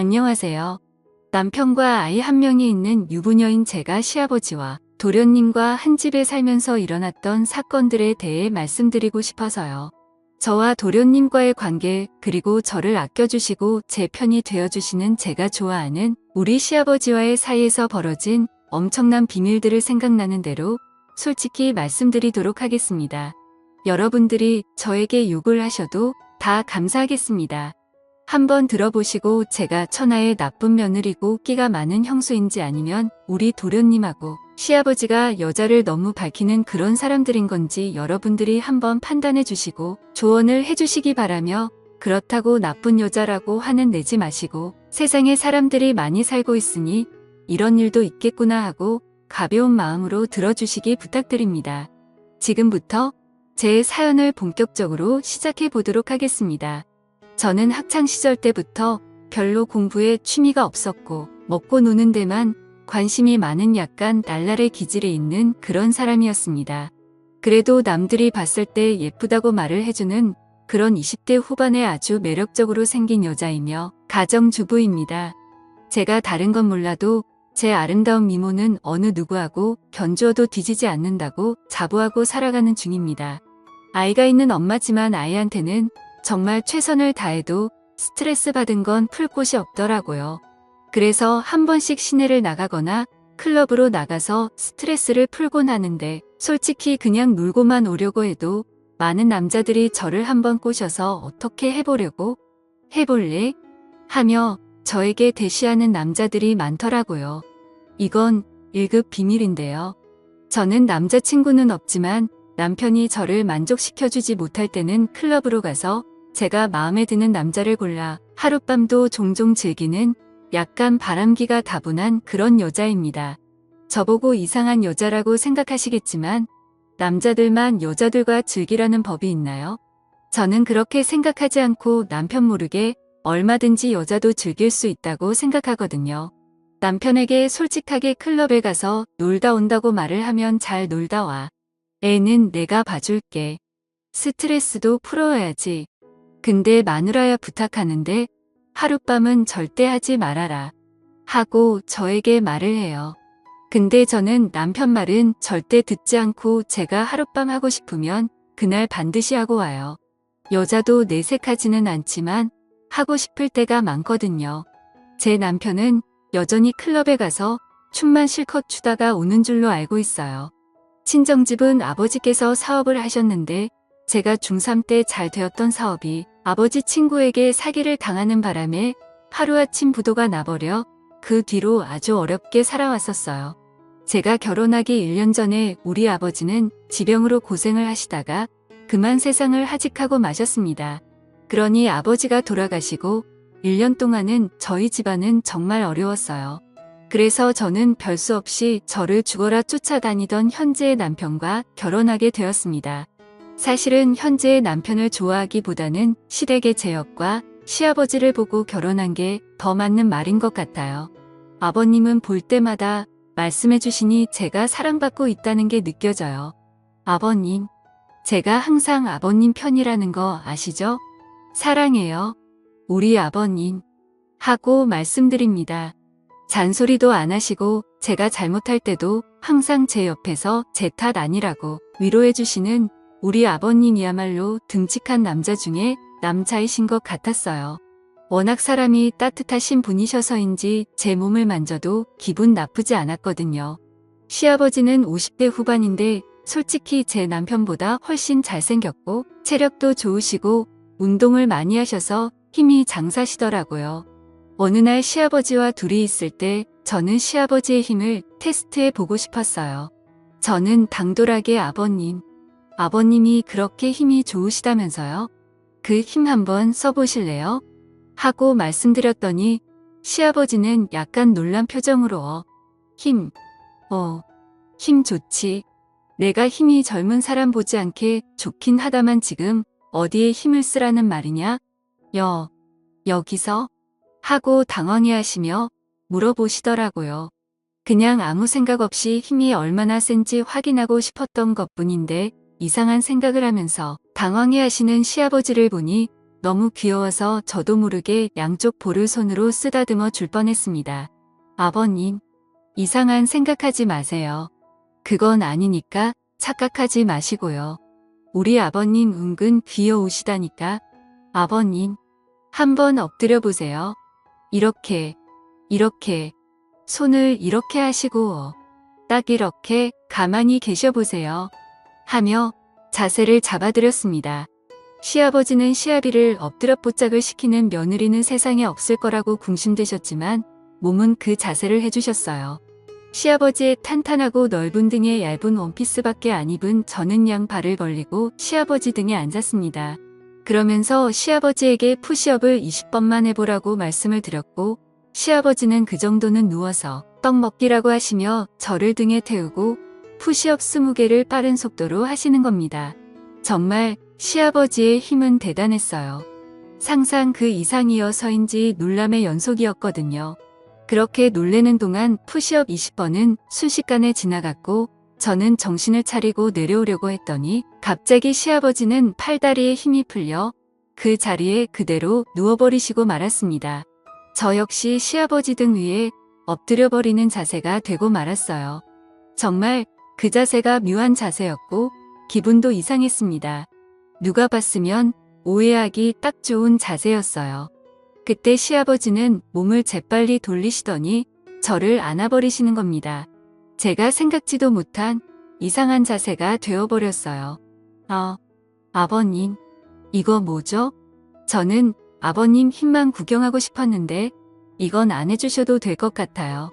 안녕하세요. 남편과 아이 한 명이 있는 유부녀인 제가 시아버지와 도련님과 한 집에 살면서 일어났던 사건들에 대해 말씀드리고 싶어서요. 저와 도련님과의 관계, 그리고 저를 아껴주시고 제 편이 되어주시는 제가 좋아하는 우리 시아버지와의 사이에서 벌어진 엄청난 비밀들을 생각나는 대로 솔직히 말씀드리도록 하겠습니다. 여러분들이 저에게 욕을 하셔도 다 감사하겠습니다. 한번 들어보시고 제가 천하의 나쁜 며느리고 끼가 많은 형수인지 아니면 우리 도련님하고 시아버지가 여자를 너무 밝히는 그런 사람들인 건지 여러분들이 한번 판단해 주시고 조언을 해 주시기 바라며, 그렇다고 나쁜 여자라고 화는 내지 마시고 세상에 사람들이 많이 살고 있으니 이런 일도 있겠구나 하고 가벼운 마음으로 들어주시기 부탁드립니다. 지금부터 제 사연을 본격적으로 시작해 보도록 하겠습니다. 저는 학창시절 때부터 별로 공부에 취미가 없었고 먹고 노는 데만 관심이 많은 약간 날라리 기질이 있는 그런 사람이었습니다. 그래도 남들이 봤을 때 예쁘다고 말을 해주는 그런 20대 후반에 아주 매력적으로 생긴 여자이며 가정주부입니다. 제가 다른 건 몰라도 제 아름다운 미모는 어느 누구하고 견주어도 뒤지지 않는다고 자부하고 살아가는 중입니다. 아이가 있는 엄마지만 아이한테는 정말 최선을 다해도 스트레스 받은 건 풀 곳이 없더라고요. 그래서 한 번씩 시내를 나가거나 클럽으로 나가서 스트레스를 풀곤 하는데, 솔직히 그냥 놀고만 오려고 해도 많은 남자들이 저를 한번 꼬셔서 어떻게 해보려고? 해볼래? 하며 저에게 대시하는 남자들이 많더라고요. 이건 1급 비밀인데요. 저는 남자친구는 없지만 남편이 저를 만족시켜주지 못할 때는 클럽으로 가서 제가 마음에 드는 남자를 골라 하룻밤도 종종 즐기는 약간 바람기가 다분한 그런 여자입니다. 저보고 이상한 여자라고 생각하시겠지만 남자들만 여자들과 즐기라는 법이 있나요? 저는 그렇게 생각하지 않고 남편 모르게 얼마든지 여자도 즐길 수 있다고 생각하거든요. 남편에게 솔직하게 클럽에 가서 놀다 온다고 말을 하면 잘 놀다 와. 애는 내가 봐줄게. 스트레스도 풀어야지. 근데 마누라야 부탁하는데 하룻밤은 절대 하지 말아라. 하고 저에게 말을 해요. 근데 저는 남편 말은 절대 듣지 않고 제가 하룻밤 하고 싶으면 그날 반드시 하고 와요. 여자도 내색하지는 않지만 하고 싶을 때가 많거든요. 제 남편은 여전히 클럽에 가서 춤만 실컷 추다가 오는 줄로 알고 있어요. 친정집은 아버지께서 사업을 하셨는데 제가 중3 때 잘 되었던 사업이 아버지 친구에게 사기를 당하는 바람에 하루아침 부도가 나버려 그 뒤로 아주 어렵게 살아왔었어요. 제가 결혼하기 1년 전에 우리 아버지는 지병으로 고생을 하시다가 그만 세상을 하직하고 마셨습니다. 그러니 아버지가 돌아가시고 1년 동안은 저희 집안은 정말 어려웠어요. 그래서 저는 별 수 없이 저를 죽어라 쫓아다니던 현재의 남편과 결혼하게 되었습니다. 사실은 현재의 남편을 좋아하기보다는 시댁의 제역과 시아버지를 보고 결혼한 게 더 맞는 말인 것 같아요. 아버님은 볼 때마다 말씀해 주시니 제가 사랑받고 있다는 게 느껴져요. 아버님, 제가 항상 아버님 편이라는 거 아시죠? 사랑해요. 우리 아버님. 하고 말씀드립니다. 잔소리도 안 하시고 제가 잘못할 때도 항상 제 옆에서 제 탓 아니라고 위로해 주시는 우리 아버님이야말로 듬직한 남자 중에 남자이신 것 같았어요. 워낙 사람이 따뜻하신 분이셔서인지 제 몸을 만져도 기분 나쁘지 않았거든요. 시아버지는 50대 후반인데 솔직히 제 남편보다 훨씬 잘생겼고 체력도 좋으시고 운동을 많이 하셔서 힘이 장사시더라고요. 어느 날 시아버지와 둘이 있을 때 저는 시아버지의 힘을 테스트해 보고 싶었어요. 저는 당돌하게 아버님이 그렇게 힘이 좋으시다면서요? 그 힘 한번 써보실래요? 하고 말씀드렸더니 시아버지는 약간 놀란 표정으로 힘 좋지. 내가 힘이 젊은 사람 보지 않게 좋긴 하다만 지금 어디에 힘을 쓰라는 말이냐? 여기서? 하고 당황해하시며 물어보시더라고요. 그냥 아무 생각 없이 힘이 얼마나 센지 확인하고 싶었던 것뿐인데 이상한 생각을 하면서 당황해하시는 시아버지를 보니 너무 귀여워서 저도 모르게 양쪽 볼을 손으로 쓰다듬어 줄 뻔했습니다. 아버님, 이상한 생각하지 마세요. 그건 아니니까 착각하지 마시고요. 우리 아버님 은근 귀여우시다니까. 아버님, 한번 엎드려 보세요. 이렇게, 이렇게, 손을 이렇게 하시고, 딱 이렇게 가만히 계셔 보세요. 하며 자세를 잡아드렸습니다. 시아버지는 시아비를 엎드려 뽀짝을 시키는 며느리는 세상에 없을 거라고 궁심되셨지만 몸은 그 자세를 해주셨어요. 시아버지의 탄탄하고 넓은 등에 얇은 원피스밖에 안 입은 저는 양 발을 벌리고 시아버지 등에 앉았습니다. 그러면서 시아버지에게 푸시업을 20번만 해보라고 말씀을 드렸고 시아버지는 그 정도는 누워서 떡 먹기라고 하시며 저를 등에 태우고 푸시업 20개를 빠른 속도로 하시는 겁니다. 정말 시아버지의 힘은 대단했어요. 상상 그 이상이어서인지 놀람의 연속이었거든요. 그렇게 놀래는 동안 푸시업 20번은 순식간에 지나갔고 저는 정신을 차리고 내려오려고 했더니 갑자기 시아버지는 팔다리에 힘이 풀려 그 자리에 그대로 누워버리시고 말았습니다. 저 역시 시아버지 등 위에 엎드려버리는 자세가 되고 말았어요. 정말 그 자세가 묘한 자세였고 기분도 이상했습니다. 누가 봤으면 오해하기 딱 좋은 자세였어요. 그때 시아버지는 몸을 재빨리 돌리시더니 저를 안아버리시는 겁니다. 제가 생각지도 못한 이상한 자세가 되어버렸어요. 아버님, 이거 뭐죠? 저는 아버님 힘만 구경하고 싶었는데 이건 안 해주셔도 될 것 같아요.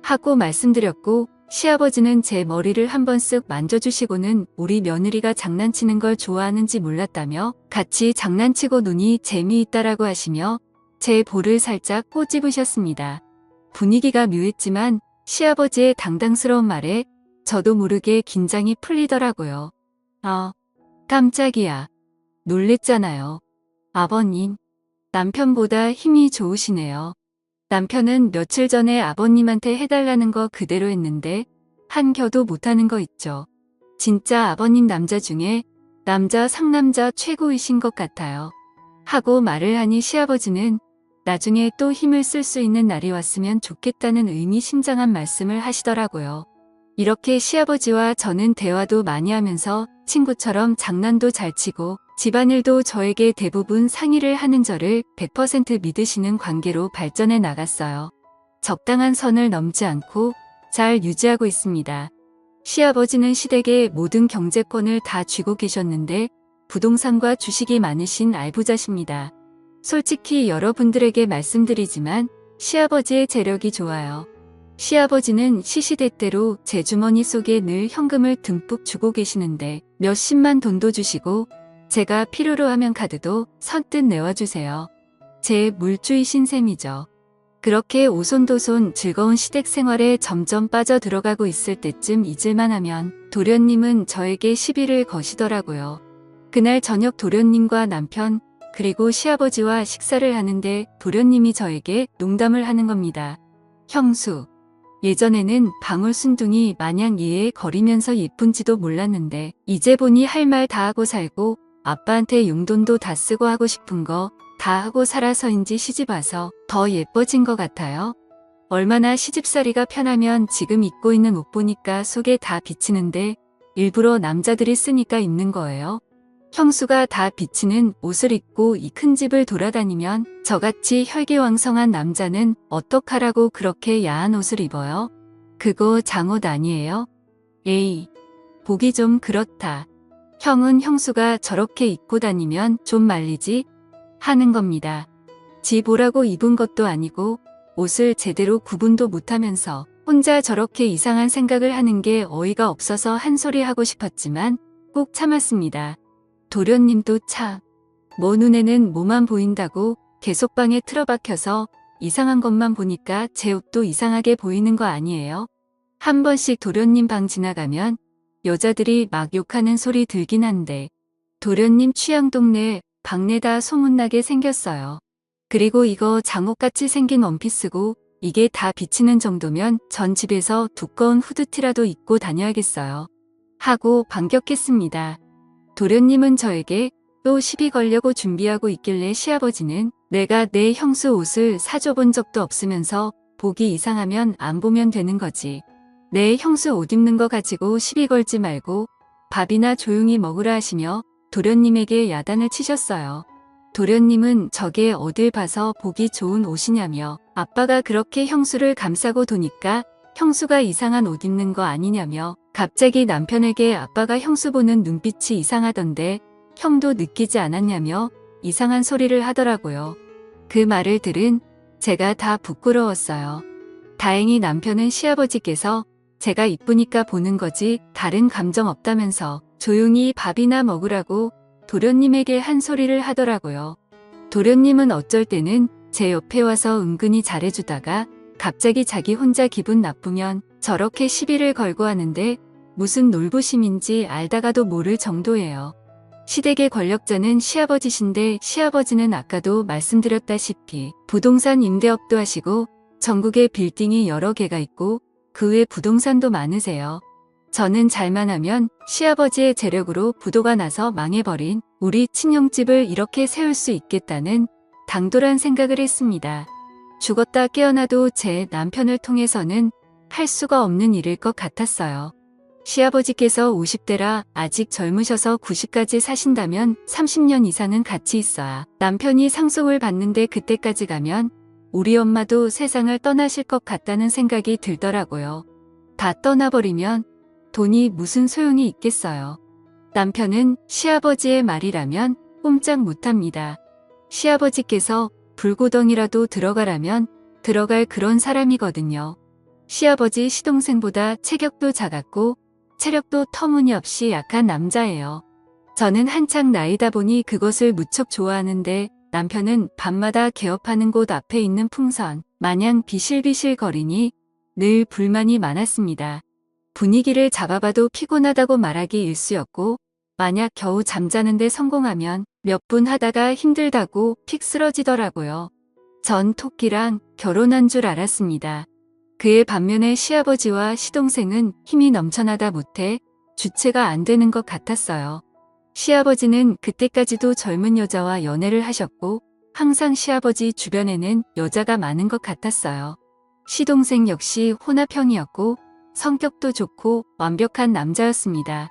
하고 말씀드렸고 시아버지는 제 머리를 한번 쓱 만져주시고는 우리 며느리가 장난치는 걸 좋아하는지 몰랐다며 같이 장난치고 노니 재미있다라고 하시며 제 볼을 살짝 꼬집으셨습니다. 분위기가 묘했지만 시아버지의 당당스러운 말에 저도 모르게 긴장이 풀리더라고요. 깜짝이야. 놀랬잖아요. 아버님, 남편보다 힘이 좋으시네요. 남편은 며칠 전에 아버님한테 해달라는 거 그대로 했는데 한 겨도 못하는 거 있죠. 진짜 아버님 남자 중에 남자 상남자 최고이신 것 같아요. 하고 말을 하니 시아버지는 나중에 또 힘을 쓸 수 있는 날이 왔으면 좋겠다는 의미심장한 말씀을 하시더라고요. 이렇게 시아버지와 저는 대화도 많이 하면서 친구처럼 장난도 잘 치고 집안일도 저에게 대부분 상의를 하는 저를 100% 믿으시는 관계로 발전해 나갔어요. 적당한 선을 넘지 않고 잘 유지하고 있습니다. 시아버지는 시댁의 모든 경제권을 다 쥐고 계셨는데 부동산과 주식이 많으신 알부자십니다. 솔직히 여러분들에게 말씀드리지만 시아버지의 재력이 좋아요. 시아버지는 시시때때로 제 주머니 속에 늘 현금을 듬뿍 주고 계시는데 몇십만 돈도 주시고 제가 필요로 하면 카드도 선뜻 내와주세요. 제 물주이신 셈이죠. 그렇게 오손도손 즐거운 시댁 생활에 점점 빠져들어가고 있을 때쯤 잊을만 하면 도련님은 저에게 시비를 거시더라고요. 그날 저녁 도련님과 남편 그리고 시아버지와 식사를 하는데 도련님이 저에게 농담을 하는 겁니다. 형수, 예전에는 방울순둥이 마냥 예에 거리면서 예쁜지도 몰랐는데 이제 보니 할 말 다 하고 살고 아빠한테 용돈도 다 쓰고 하고 싶은 거 다 하고 살아서인지 시집 와서 더 예뻐진 것 같아요. 얼마나 시집살이가 편하면 지금 입고 있는 옷 보니까 속에 다 비치는데 일부러 남자들이 쓰니까 입는 거예요. 형수가 다 비치는 옷을 입고 이 큰 집을 돌아다니면 저같이 혈기왕성한 남자는 어떡하라고 그렇게 야한 옷을 입어요? 그거 장옷 아니에요? 에이, 보기 좀 그렇다. 형은 형수가 저렇게 입고 다니면 좀 말리지? 하는 겁니다. 지 보라고 입은 것도 아니고 옷을 제대로 구분도 못하면서 혼자 저렇게 이상한 생각을 하는 게 어이가 없어서 한 소리 하고 싶었지만 꼭 참았습니다. 도련님도 참, 뭐 눈에는 뭐만 보인다고 계속 방에 틀어박혀서 이상한 것만 보니까 제 옷도 이상하게 보이는 거 아니에요? 한 번씩 도련님 방 지나가면 여자들이 막 욕하는 소리 들긴 한데 도련님 취향 동네 방내다 소문나게 생겼어요. 그리고 이거 장옷같이 생긴 원피스고 이게 다 비치는 정도면 전 집에서 두꺼운 후드티라도 입고 다녀야겠어요. 하고 반격했습니다. 도련님은 저에게 또 시비 걸려고 준비하고 있길래 시아버지는 내가 내 형수 옷을 사줘본 적도 없으면서 보기 이상하면 안 보면 되는 거지. 내 형수 옷 입는 거 가지고 시비 걸지 말고 밥이나 조용히 먹으라 하시며 도련님에게 야단을 치셨어요. 도련님은 저게 어딜 봐서 보기 좋은 옷이냐며 아빠가 그렇게 형수를 감싸고 도니까 형수가 이상한 옷 입는 거 아니냐며 갑자기 남편에게 아빠가 형수 보는 눈빛이 이상하던데 형도 느끼지 않았냐며 이상한 소리를 하더라고요. 그 말을 들은 제가 다 부끄러웠어요. 다행히 남편은 시아버지께서 제가 이쁘니까 보는 거지 다른 감정 없다면서 조용히 밥이나 먹으라고 도련님에게 한 소리를 하더라고요. 도련님은 어쩔 때는 제 옆에 와서 은근히 잘해주다가 갑자기 자기 혼자 기분 나쁘면 저렇게 시비를 걸고 하는데 무슨 놀부심인지 알다가도 모를 정도예요. 시댁의 권력자는 시아버지신데 시아버지는 아까도 말씀드렸다시피 부동산 임대업도 하시고 전국에 빌딩이 여러 개가 있고 그 외 부동산도 많으세요. 저는 잘만 하면 시아버지의 재력으로 부도가 나서 망해버린 우리 친형집을 이렇게 세울 수 있겠다는 당돌한 생각을 했습니다. 죽었다 깨어나도 제 남편을 통해서는 할 수가 없는 일일 것 같았어요. 시아버지께서 50대라 아직 젊으셔서 90까지 사신다면 30년 이상은 같이 있어야 남편이 상속을 받는데 그때까지 가면 우리 엄마도 세상을 떠나실 것 같다는 생각이 들더라고요. 다 떠나버리면 돈이 무슨 소용이 있겠어요. 남편은 시아버지의 말이라면 꼼짝 못합니다. 시아버지께서 불구덩이라도 들어가라면 들어갈 그런 사람이거든요. 시아버지 시동생보다 체격도 작았고 체력도 터무니없이 약한 남자예요. 저는 한창 나이다 보니 그것을 무척 좋아하는데 남편은 밤마다 개업하는 곳 앞에 있는 풍선 마냥 비실비실 거리니 늘 불만이 많았습니다. 분위기를 잡아봐도 피곤하다고 말하기 일쑤였고 만약 겨우 잠자는데 성공하면 몇 분 하다가 힘들다고 픽 쓰러지더라고요. 전 토끼랑 결혼한 줄 알았습니다. 그의 반면에 시아버지와 시동생은 힘이 넘쳐나다 못해 주체가 안 되는 것 같았어요. 시아버지는 그때까지도 젊은 여자와 연애를 하셨고 항상 시아버지 주변에는 여자가 많은 것 같았어요. 시동생 역시 혼합형이었고 성격도 좋고 완벽한 남자였습니다.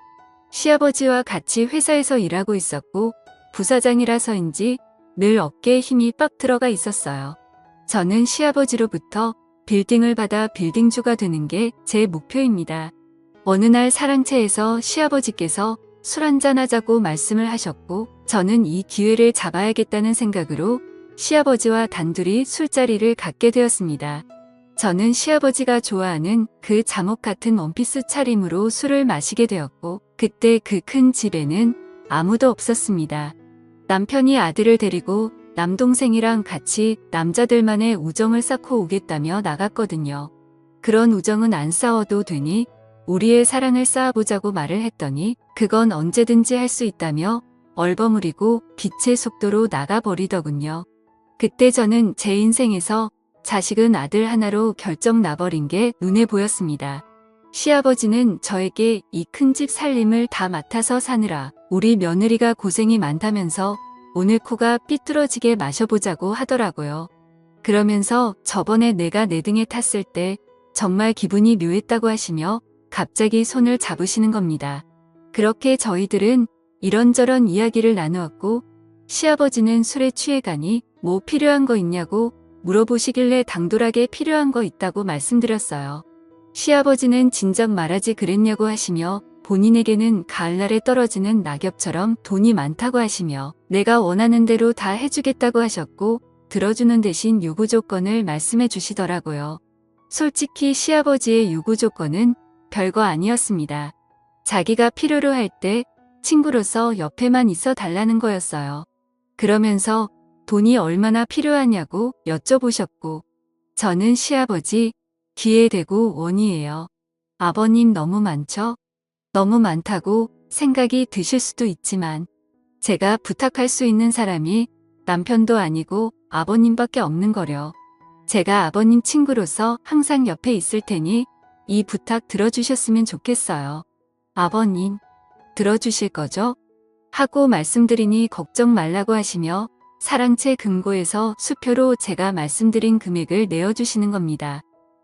시아버지와 같이 회사에서 일하고 있었고 부사장이라서인지 늘 어깨에 힘이 빡 들어가 있었어요. 저는 시아버지로부터 빌딩을 받아 빌딩주가 되는 게 제 목표입니다. 어느 날 사랑채에서 시아버지께서 술 한잔 하자고 말씀을 하셨고 저는 이 기회를 잡아야겠다는 생각으로 시아버지와 단둘이 술자리를 갖게 되었습니다. 저는 시아버지가 좋아하는 그 잠옷 같은 원피스 차림으로 술을 마시게 되었고 그때 그 큰 집에는 아무도 없었습니다. 남편이 아들을 데리고 남동생이랑 같이 남자들만의 우정을 쌓고 오겠다며 나갔거든요. 그런 우정은 안 싸워도 되니 우리의 사랑을 쌓아보자고 말을 했더니 그건 언제든지 할 수 있다며 얼버무리고 빛의 속도로 나가버리더군요. 그때 저는 제 인생에서 자식은 아들 하나로 결정 나버린 게 눈에 보였습니다. 시아버지는 저에게 이 큰 집 살림을 다 맡아서 사느라 우리 며느리가 고생이 많다면서 오늘 코가 삐뚤어지게 마셔보자고 하더라고요. 그러면서 저번에 내가 내 등에 탔을 때 정말 기분이 묘했다고 하시며 갑자기 손을 잡으시는 겁니다. 그렇게 저희들은 이런저런 이야기를 나누었고 시아버지는 술에 취해가니 뭐 필요한 거 있냐고 물어보시길래 당돌하게 필요한 거 있다고 말씀드렸어요. 시아버지는 진작 말하지 그랬냐고 하시며 본인에게는 가을날에 떨어지는 낙엽처럼 돈이 많다고 하시며 내가 원하는 대로 다 해주겠다고 하셨고 들어주는 대신 요구 조건을 말씀해 주시더라고요. 솔직히 시아버지의 요구 조건은 별거 아니었습니다. 자기가 필요로 할 때 친구로서 옆에만 있어 달라는 거였어요. 그러면서 돈이 얼마나 필요하냐고 여쭤보셨고 저는 시아버지 귀에 대고 원이에요. 아버님 너무 많죠? 너무 많다고 생각이 드실 수도 있지만 제가 부탁할 수 있는 사람이 남편도 아니고 아버님밖에 없는 거려. 제가 아버님 친구로서 항상 옆에 있을 테니 이 부탁 들어주셨으면 좋겠어요. 아버님, 들어주실 거죠? 하고 말씀드리니 걱정 말라고 하시며 사랑채 금고에서 수표로 제가 말씀드린 금액을 내어주시는 겁니다.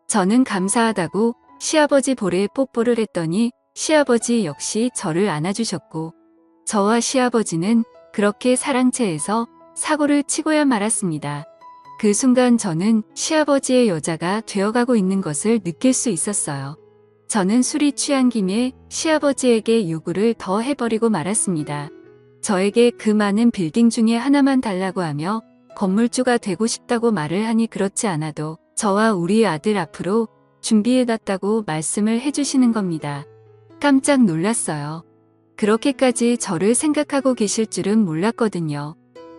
저는 감사하다고 시아버지 볼에 뽀뽀를 했더니 시아버지 역시 저를 안아주셨고 저와 시아버지는 그렇게 사랑채에서 사고를 치고야 말았습니다. 그 순간 저는 시아버지의 여자가 되어가고 있는 것을 느낄 수 있었어요. 저는 술이 취한 김에 시아버지에게 요구를 더 해버리고 말았습니다. 저에게 그 많은 빌딩 중에 하나만 달라고 하며 건물주가 되고 싶다고 말을 하니 그렇지 않아도 저와 우리 아들 앞으로 준비해놨다고 말씀을 해주시는 겁니다. 깜짝 놀랐어요. 그렇게까지 저를 생각하고 계실 줄은 몰랐거든요.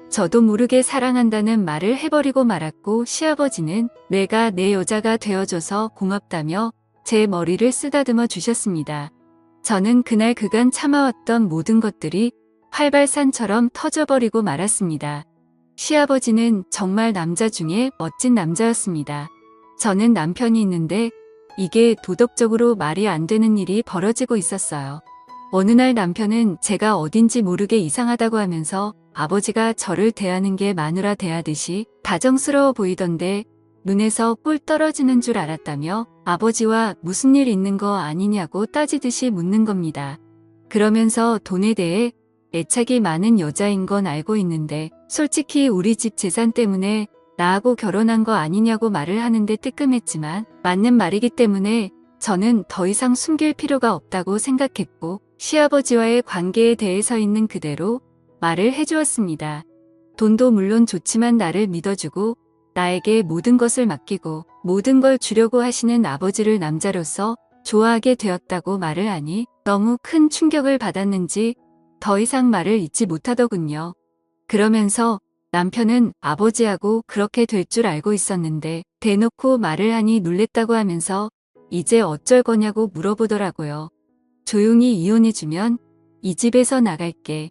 저도 모르게 사랑한다는 말을 해버리고 말았고 시아버지는 내가 내 여자가 되어줘서 고맙다며 제 머리를 쓰다듬어 주셨습니다. 저는 그날 그간 참아왔던 모든 것들이 활발산처럼 터져버리고 말았습니다. 시아버지는 정말 남자 중에 멋진 남자였습니다. 저는 남편이 있는데 이게 도덕적으로 말이 안 되는 일이 벌어지고 있었어요. 어느 날 남편은 제가 어딘지 모르게 이상하다고 하면서 아버지가 저를 대하는 게 마누라 대하듯이 다정스러워 보이던데 눈에서 꿀 떨어지는 줄 알았다며 아버지와 무슨 일 있는 거 아니냐고 따지듯이 묻는 겁니다. 그러면서 돈에 대해 애착이 많은 여자인 건 알고 있는데 솔직히 우리 집 재산 때문에 나하고 결혼한 거 아니냐고 말을 하는데 뜨끔했지만 맞는 말이기 때문에 저는 더 이상 숨길 필요가 없다고 생각했고 시아버지와의 관계에 대해서 있는 그대로 말을 해주었습니다. 돈도 물론 좋지만 나를 믿어주고 나에게 모든 것을 맡기고 모든 걸 주려고 하시는 아버지를 남자로서 좋아하게 되었다고 말을 하니 너무 큰 충격을 받았는지 더 이상 말을 잇지 못하더군요. 그러면서 남편은 아버지하고 그렇게 될 줄 알고 있었는데 대놓고 말을 하니 놀랬다고 하면서 이제 어쩔 거냐고 물어보더라고요. 조용히 이혼해주면 이 집에서 나갈게.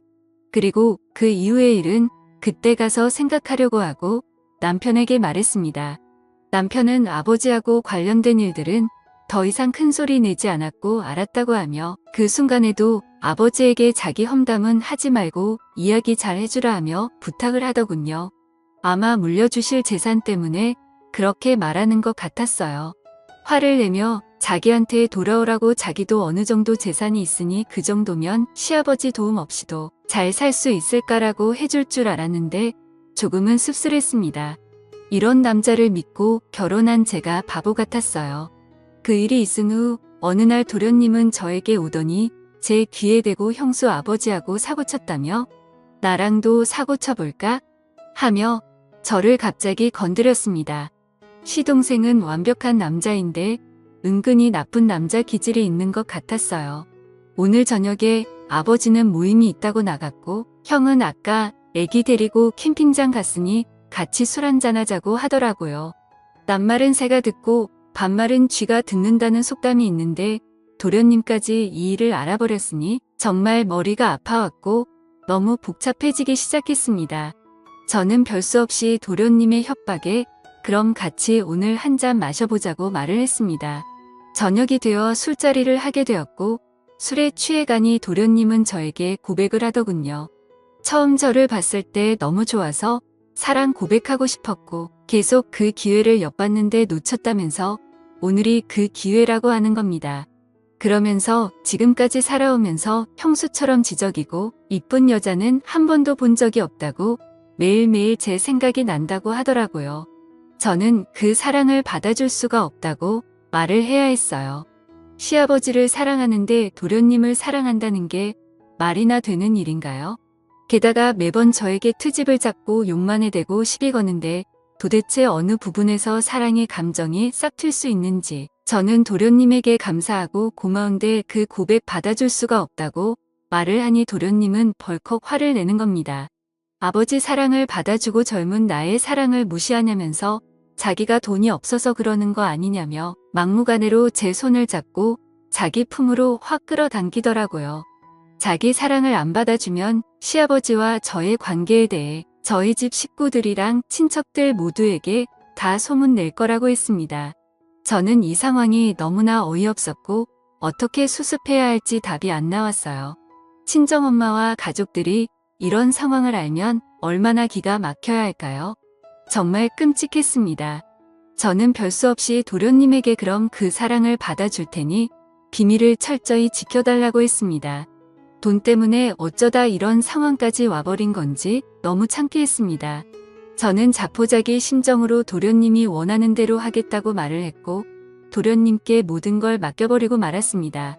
그리고 그 이후의 일은 그때 가서 생각하려고 하고 남편에게 말했습니다. 남편은 아버지하고 관련된 일들은 더 이상 큰 소리 내지 않았고 알았다고 하며 그 순간에도 아버지에게 자기 험담은 하지 말고 이야기 잘 해주라 하며 부탁을 하더군요. 아마 물려주실 재산 때문에 그렇게 말하는 것 같았어요. 화를 내며 자기한테 돌아오라고 자기도 어느 정도 재산이 있으니 그 정도면 시아버지 도움 없이도 잘 살 수 있을까라고 해줄 줄 알았는데 조금은 씁쓸했습니다. 이런 남자를 믿고 결혼한 제가 바보 같았어요. 그 일이 있은 후 어느 날 도련님은 저에게 오더니 제 귀에 대고 형수 아버지하고 사고쳤다며 나랑도 사고쳐볼까? 하며 저를 갑자기 건드렸습니다. 시동생은 완벽한 남자인데 은근히 나쁜 남자 기질이 있는 것 같았어요. 오늘 저녁에 아버지는 모임이 있다고 나갔고 형은 아까 애기 데리고 캠핑장 갔으니 같이 술 한잔하자고 하더라고요. 낱말은 새가 듣고 반말은 쥐가 듣는다는 속담이 있는데 도련님까지 이 일을 알아버렸으니 정말 머리가 아파왔고 너무 복잡해지기 시작했습니다. 저는 별 수 없이 도련님의 협박에 그럼 같이 오늘 한 잔 마셔보자고 말을 했습니다. 저녁이 되어 술자리를 하게 되었고 술에 취해가니 도련님은 저에게 고백을 하더군요. 처음 저를 봤을 때 너무 좋아서 사랑 고백하고 싶었고 계속 그 기회를 엿봤는데 놓쳤다면서 오늘이 그 기회라고 하는 겁니다. 그러면서 지금까지 살아오면서 형수처럼 지적이고 이쁜 여자는 한 번도 본 적이 없다고 매일매일 제 생각이 난다고 하더라고요. 저는 그 사랑을 받아줄 수가 없다고 말을 해야 했어요. 시아버지를 사랑하는데 도련님을 사랑한다는 게 말이나 되는 일인가요? 게다가 매번 저에게 트집을 잡고 욕만 해대고 시비 거는데 도대체 어느 부분에서 사랑의 감정이 싹 튈 수 있는지 저는 도련님에게 감사하고 고마운데 그 고백 받아줄 수가 없다고 말을 하니 도련님은 벌컥 화를 내는 겁니다. 아버지 사랑을 받아주고 젊은 나의 사랑을 무시하냐면서 자기가 돈이 없어서 그러는 거 아니냐며 막무가내로 제 손을 잡고 자기 품으로 확 끌어당기더라고요. 자기 사랑을 안 받아주면 시아버지와 저의 관계에 대해 저희 집 식구들이랑 친척들 모두에게 다 소문낼 거라고 했습니다. 저는 이 상황이 너무나 어이없었고 어떻게 수습해야 할지 답이 안 나왔어요. 친정엄마와 가족들이 이런 상황을 알면 얼마나 기가 막혀야 할까요? 정말 끔찍했습니다. 저는 별수 없이 도련님에게 그럼 그 사랑을 받아줄 테니 비밀을 철저히 지켜달라고 했습니다. 돈 때문에 어쩌다 이런 상황까지 와버린 건지 너무 창피했습니다. 저는 자포자기 심정으로 도련님이 원하는 대로 하겠다고 말을 했고 도련님께 모든 걸 맡겨버리고 말았습니다.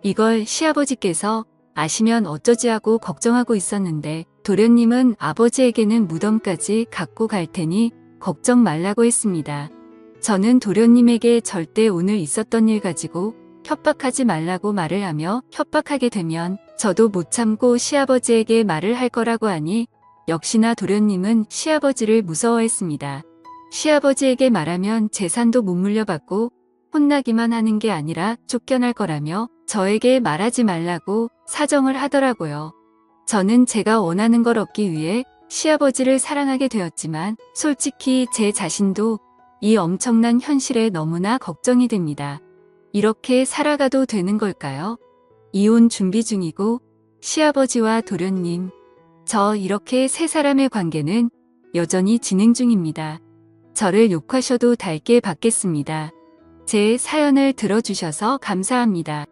이걸 시아버지께서 아시면 어쩌지 하고 걱정하고 있었는데 도련님은 아버지에게는 무덤까지 갖고 갈 테니 걱정 말라고 했습니다. 저는 도련님에게 절대 오늘 있었던 일 가지고 협박하지 말라고 말을 하며 협박하게 되면 저도 못 참고 시아버지에게 말을 할 거라고 하니 역시나 도련님은 시아버지를 무서워했습니다. 시아버지에게 말하면 재산도 못 물려받고 혼나기만 하는 게 아니라 쫓겨날 거라며 저에게 말하지 말라고 사정을 하더라고요. 저는 제가 원하는 걸 얻기 위해 시아버지를 사랑하게 되었지만 솔직히 제 자신도 이 엄청난 현실에 너무나 걱정이 됩니다. 이렇게 살아가도 되는 걸까요? 이혼 준비 중이고 시아버지와 도련님, 저 이렇게 세 사람의 관계는 여전히 진행 중입니다. 저를 욕하셔도 달게 받겠습니다. 제 사연을 들어주셔서 감사합니다.